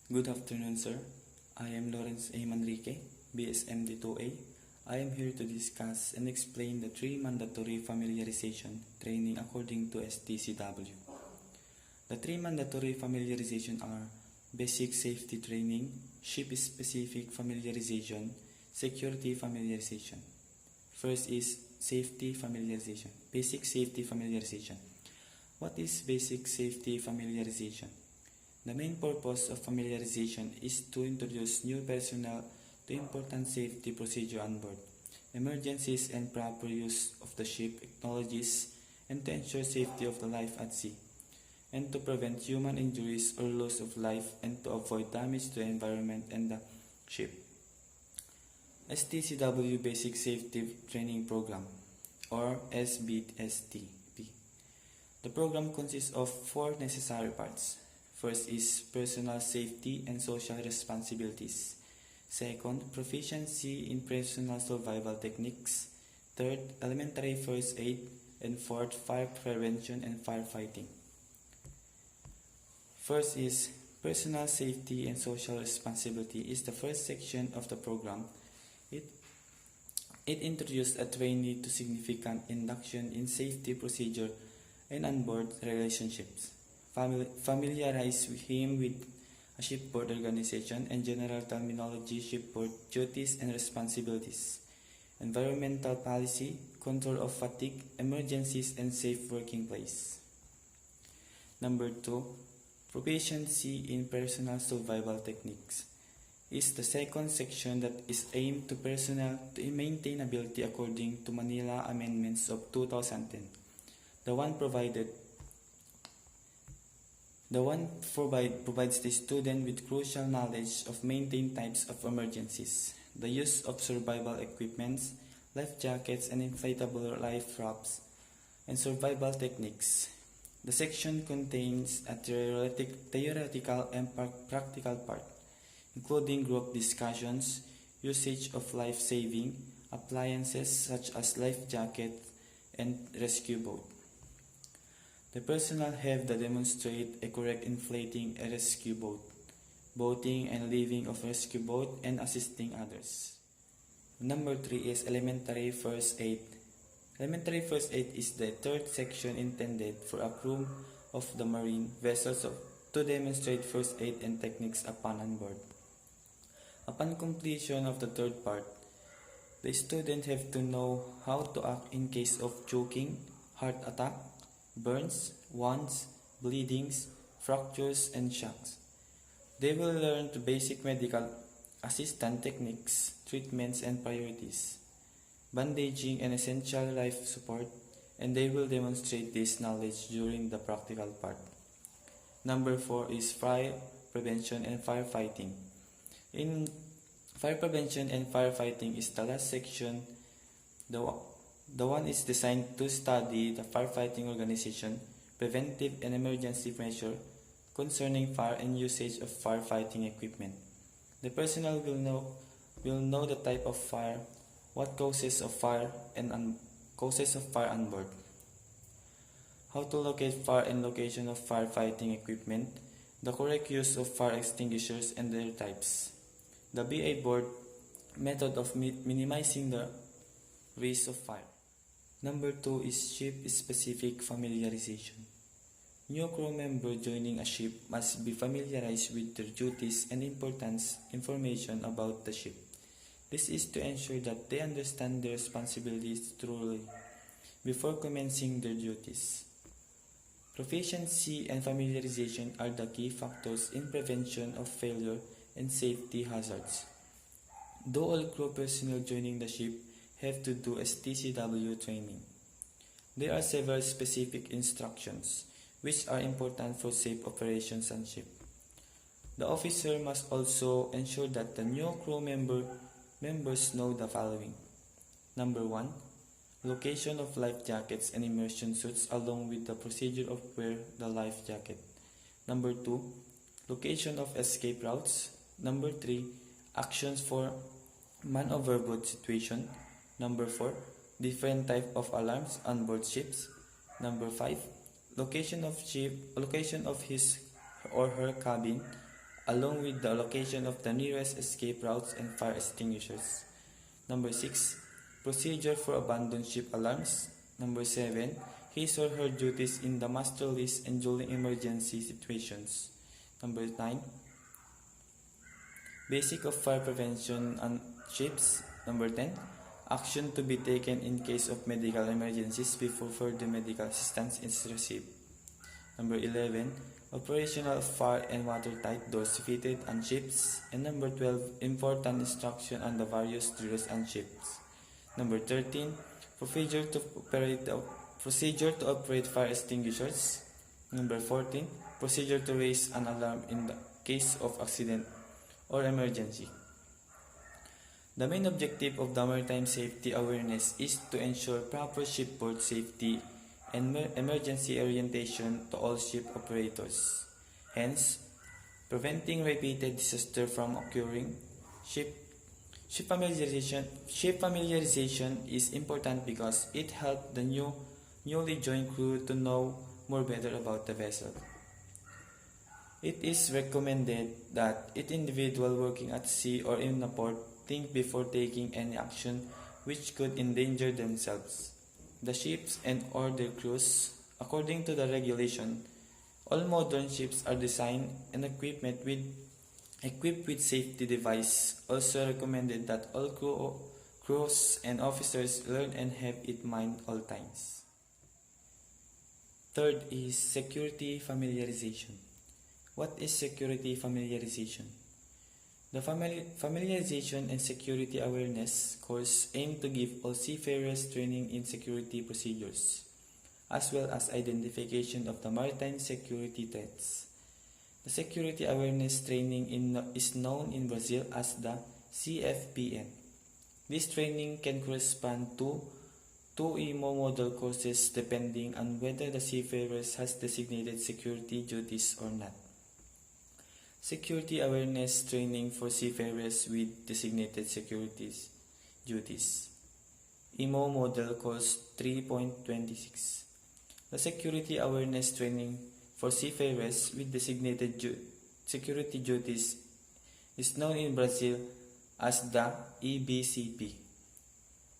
Good afternoon, sir. I am Lawrence A. Manrique, BSM D2A. I am here to discuss and explain the three mandatory familiarization training according to STCW. The three mandatory familiarization are basic safety training, ship-specific familiarization, security familiarization. First is safety familiarization, basic safety familiarization. What is basic safety familiarization? The main purpose of familiarization is to introduce new personnel to important safety procedure on board, emergencies and proper use of the ship technologies, and to ensure safety of the life at sea, and to prevent human injuries or loss of life and to avoid damage to the environment and the ship. STCW Basic Safety Training Program, or SBST. The program consists of four necessary parts. First is personal safety and social responsibilities. Second, proficiency in personal survival techniques. Third, elementary first aid. And fourth, fire prevention and firefighting. First is personal safety and social responsibility is the first section of the program. It introduced a trainee to significant induction in safety procedure and onboard relationships. Familiarize him with a shipboard organization and general terminology, shipboard duties and responsibilities, environmental policy, control of fatigue, emergencies, and safe working place. Number 2, proficiency in personal survival techniques is the second section that is aimed to personnel to maintain ability according to Manila Amendments of 2010. The one provides the student with crucial knowledge of maintain types of emergencies, the use of survival equipments, life jackets and inflatable life rafts, and survival techniques. The section contains a theoretical and practical part, including group discussions, usage of life-saving appliances such as life jacket and rescue boat. The personnel have to demonstrate a correct inflating a rescue boat, boating and leaving of rescue boat, and assisting others. Number 3 is elementary first aid. Elementary first aid is the third section intended for a crew of the marine vessels to demonstrate first aid and techniques upon on board. Upon completion of the third part, the student have to know how to act in case of choking, heart attack, burns, wounds, bleedings, fractures, and shocks. They will learn the basic medical assistance techniques, treatments, and priorities, bandaging and essential life support, and they will demonstrate this knowledge during the practical part. Number 4 is fire prevention and firefighting. In fire prevention and firefighting is the last section. The one is designed to study the firefighting organization, preventive and emergency measure concerning fire and usage of firefighting equipment. The personnel will know the type of fire, what causes of fire and causes of fire on board, how to locate fire and location of firefighting equipment, the correct use of fire extinguishers and their types, the BA board method of minimizing the risk of fire. Number 2 is ship-specific familiarization. New crew members joining a ship must be familiarized with their duties and information about the ship. This is to ensure that they understand their responsibilities thoroughly before commencing their duties. Proficiency and familiarization are the key factors in prevention of failure and safety hazards. Though all crew personnel joining the ship have to do STCW training, there are several specific instructions which are important for safe operations on ship. The officer must also ensure that the new crew members know the following. Number 1, location of life jackets and immersion suits along with the procedure of wear the life jacket. Number 2, location of escape routes. Number 3, actions for man overboard situation. Number 4, different type of alarms on board ships. Number 5, location of his or her cabin along with the location of the nearest escape routes and fire extinguishers. Number 6. Procedure for abandoned ship alarms. Number 7. His or her duties in the master list and during emergency situations. Number 9. Basic of fire prevention on ships. Number 10. Action to be taken in case of medical emergencies before further medical assistance is received. Number 11. Operational fire and watertight doors fitted on ships. And number 12. Important instruction on the various drills on ships. Number 13. Procedure to operate fire extinguishers. Number 14. Procedure to raise an alarm in the case of accident or emergency. The main objective of the maritime safety awareness is to ensure proper shipboard safety and emergency orientation to all ship operators. Hence, preventing repeated disaster from occurring. Ship familiarization is important because it helps the newly joined crew to know more better about the vessel. It is recommended that each individual working at sea or in a port think before taking any action which could endanger themselves, the ships, and/or their crews. According to the regulation, all modern ships are designed and equipped with safety device. Also recommended that all crews and officers learn and have it in mind all times. Third is security familiarization. What is security familiarization? The familiarization and security awareness course aim to give all seafarers training in security procedures, as well as identification of the maritime security threats. The security awareness training is known in Brazil as the CFPN. This training can correspond to 2 IMO model courses depending on whether the seafarers has designated security duties or not. Security awareness training for seafarers with designated security duties. IMO model course 3.26. The security awareness training for seafarers with designated security duties is known in Brazil as the EBCP.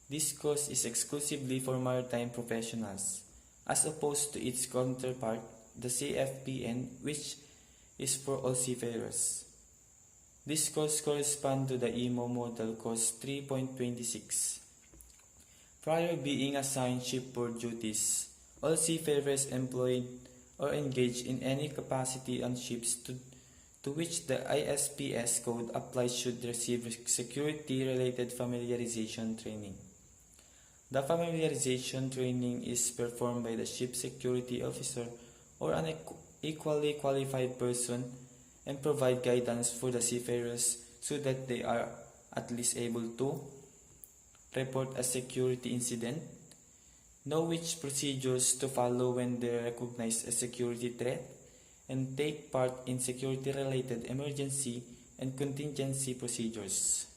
This course is exclusively for maritime professionals, as opposed to its counterpart, the CFPN, which is for all seafarers. This course corresponds to the IMO model course 3.26. Prior being assigned shipboard duties, all seafarers employed or engaged in any capacity on ships to which the ISPS code applies should receive security-related familiarization training. The familiarization training is performed by the ship security officer or an equally qualified person and provide guidance for the seafarers so that they are at least able to report a security incident, know which procedures to follow when they recognize a security threat, and take part in security-related emergency and contingency procedures.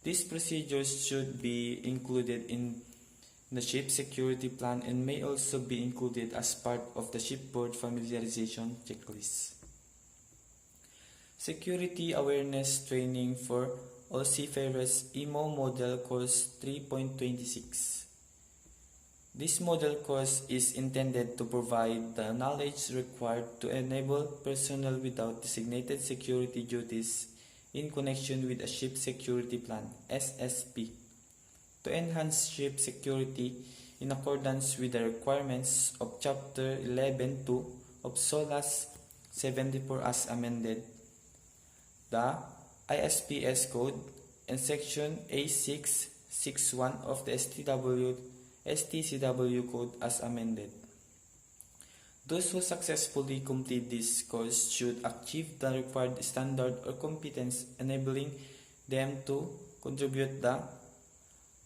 These procedures should be included in the ship security plan and may also be included as part of the shipboard familiarization checklist. Security awareness training for all seafarers, IMO model course 3.26. This model course is intended to provide the knowledge required to enable personnel without designated security duties in connection with a ship security plan, SSP, to enhance ship security in accordance with the requirements of Chapter 11.2 of SOLAS 74 as amended, the ISPS Code, and Section A661 of the STCW Code as amended. Those who successfully complete this course should achieve the required standard or competence enabling them to contribute the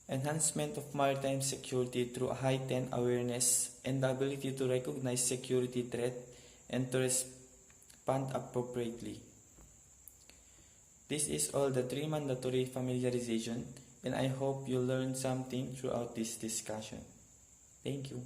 enhancement of maritime security through a heightened awareness and the ability to recognize security threat and to respond appropriately. This is all the 3 mandatory familiarization, and I hope you learned something throughout this discussion. Thank you.